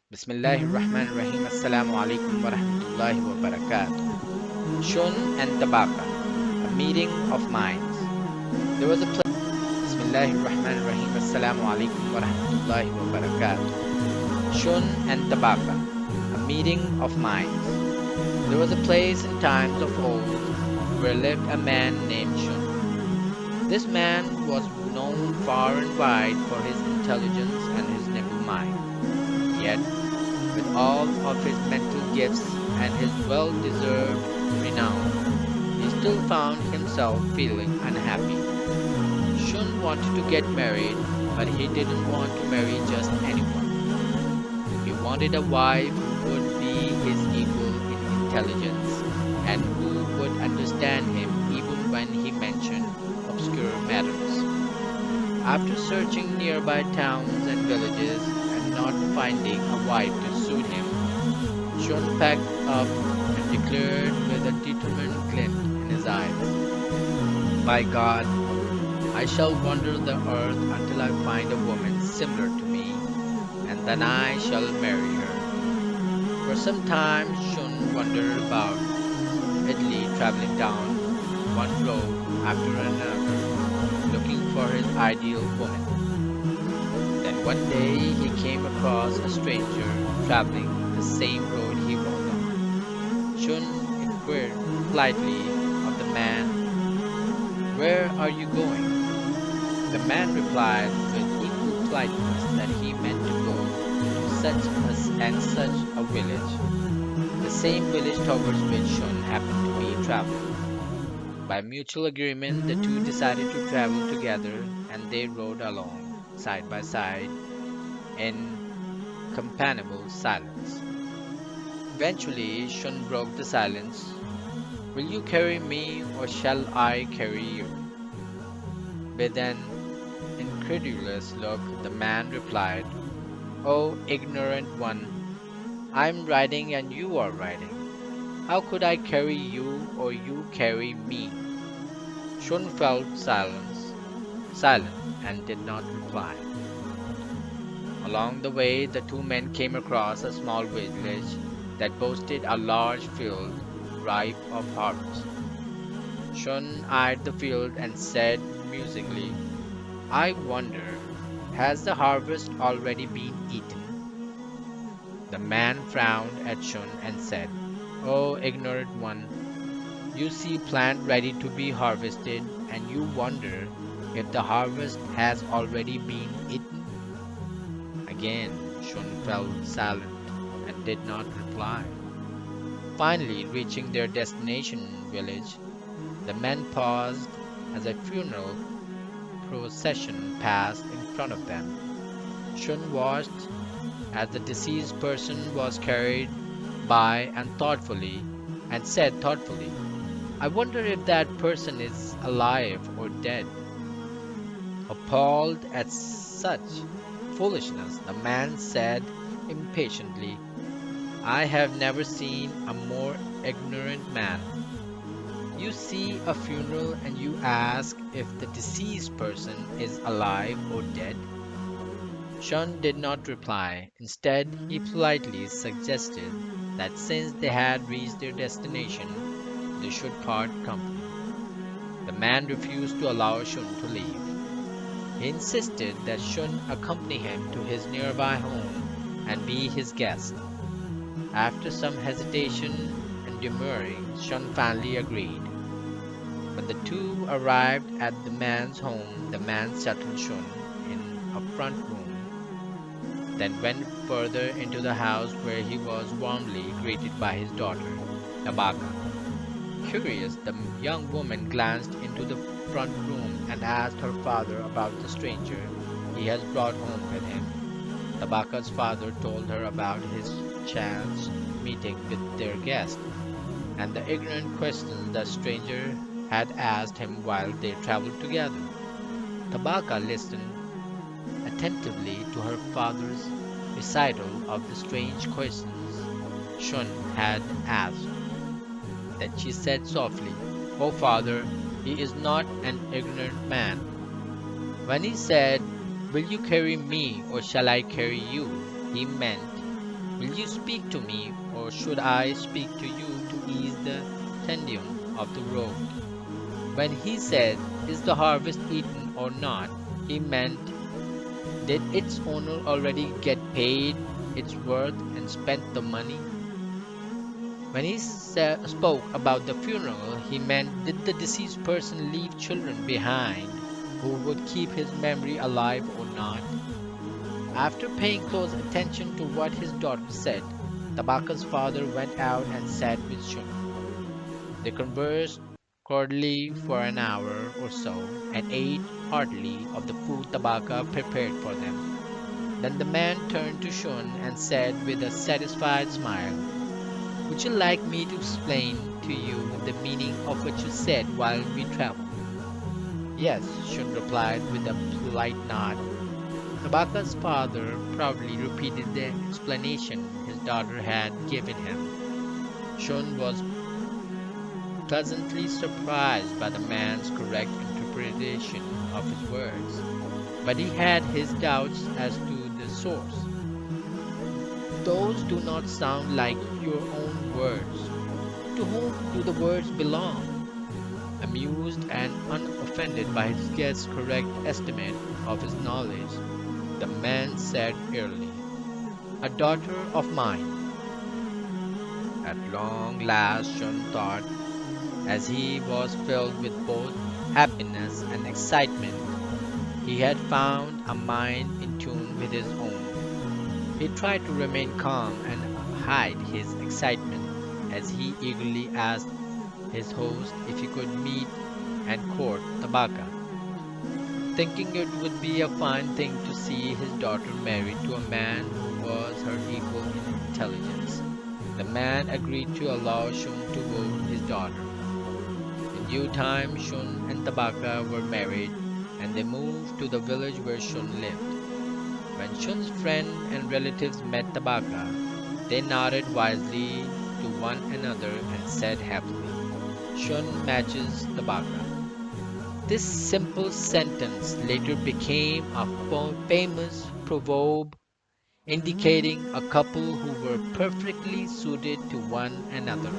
Bismillahirrahmanirrahim. Assalamu alaikum wa rahmatullahi wa barakatuh. Shun and Tabaqui, a meeting of minds. There was a place. Bismillahirrahmanirrahim. Assalamu alaikum wa rahmatullahi wa barakatuh. Shun and Tabaqui, a meeting of minds. There was a place in times of old where lived a man named Shun. This man was known far and wide for his intelligence and his nimble mind. Yet, with all of his mental gifts and his well-deserved renown, he still found himself feeling unhappy. Shun wanted to get married, but he didn't want to marry just anyone. He wanted a wife who would be his equal in intelligence and who would understand him even when he mentioned obscure matters. After searching nearby towns and villages and not finding a wife to suit him, Shun packed up and declared with a determined glint in his eyes, "By God, I shall wander the earth until I find a woman similar to me, and then I shall marry her." For some time Shun wandered about, idly traveling down one road after another, looking for his ideal woman. Then one day he came across a stranger traveling the same road he was on. Shun inquired politely of the man, "Where are you going?" The man replied with equal politeness that he meant to go to such a village, the same village towards which Shun happened to be traveling. By mutual agreement, the two decided to travel together, and they rode along side by side in companionable silence. Eventually, Shun broke the silence. "Will you carry me, or shall I carry you?" With an incredulous look, the man replied, "O ignorant one, I am riding and you are riding. How could I carry you or you carry me?" Shun felt silent and did not reply. Along the way, the two men came across a small village that boasted a large field ripe of harvest. Shun eyed the field and said musingly, "I wonder, has the harvest already been eaten?" The man frowned at Shun and said, "O ignorant one, you see plant ready to be harvested, and you wonder if the harvest has already been eaten?" Again Shun fell silent and did not reply. Finally, reaching their destination village, the men paused as a funeral procession passed in front of them. Shun watched as the deceased person was carried by and said thoughtfully, "I wonder if that person is alive or dead." Appalled at such foolishness, the man said impatiently, "I have never seen a more ignorant man. You see a funeral and you ask if the deceased person is alive or dead?" Shun did not reply. Instead, he politely suggested that since they had reached their destination, they should part company. The man refused to allow Shun to leave. He insisted that Shun accompany him to his nearby home and be his guest. After some hesitation and demurring, Shun finally agreed. When the two arrived at the man's home, the man settled Shun in a front room, then went further into the house where he was warmly greeted by his daughter, Tabaqui. Curious, the young woman glanced into the front room and asked her father about the stranger he has brought home with him. Tabaqui's father told her about his chance meeting with their guest, and the ignorant questions the stranger had asked him while they traveled together. Tabaqui listened attentively to her father's recital of the strange questions Shun had asked. Then she said softly, "O father, he is not an ignorant man. When he said, 'Will you carry me or shall I carry you?' he meant Will you speak to me, or should I speak to you to ease the tedium of the road? When he said, "Is the harvest eaten or not?" he meant, did its owner already get paid its worth and spent the money? When he spoke about the funeral, he meant, did the deceased person leave children behind who would keep his memory alive or not? After paying close attention to what his daughter said, Tabaqa's father went out and sat with Shun. They conversed cordially for an hour or so and ate heartily of the food Tabaca prepared for them. Then the man turned to Shun and said with a satisfied smile, "Would you like me to explain to you the meaning of what you said while we traveled?" "Yes," Shun replied with a polite nod. Tabaka's father proudly repeated the explanation his daughter had given him. Shun was pleasantly surprised by the man's correct interpretation of his words, but he had his doubts as to the source. "Those do not sound like your own words. To whom do the words belong?" Amused and unoffended by his guest's correct estimate of his knowledge, the man said early, "A daughter of mine." At long last, Shun thought, as he was filled with both happiness and excitement, he had found a mind in tune with his own. He tried to remain calm and hide his excitement as he eagerly asked his host if he could meet and court Tabaca, thinking it would be a fine thing to see his daughter married to a man who was her equal in intelligence. The man agreed to allow Shun to woo his daughter. In due time, Shun and Tabaca were married, and they moved to the village where Shun lived. When Shun's friend and relatives met Tabaca, they nodded wisely to one another and said happily, "Shun matches Tabaca." This simple sentence later became a famous proverb indicating a couple who were perfectly suited to one another.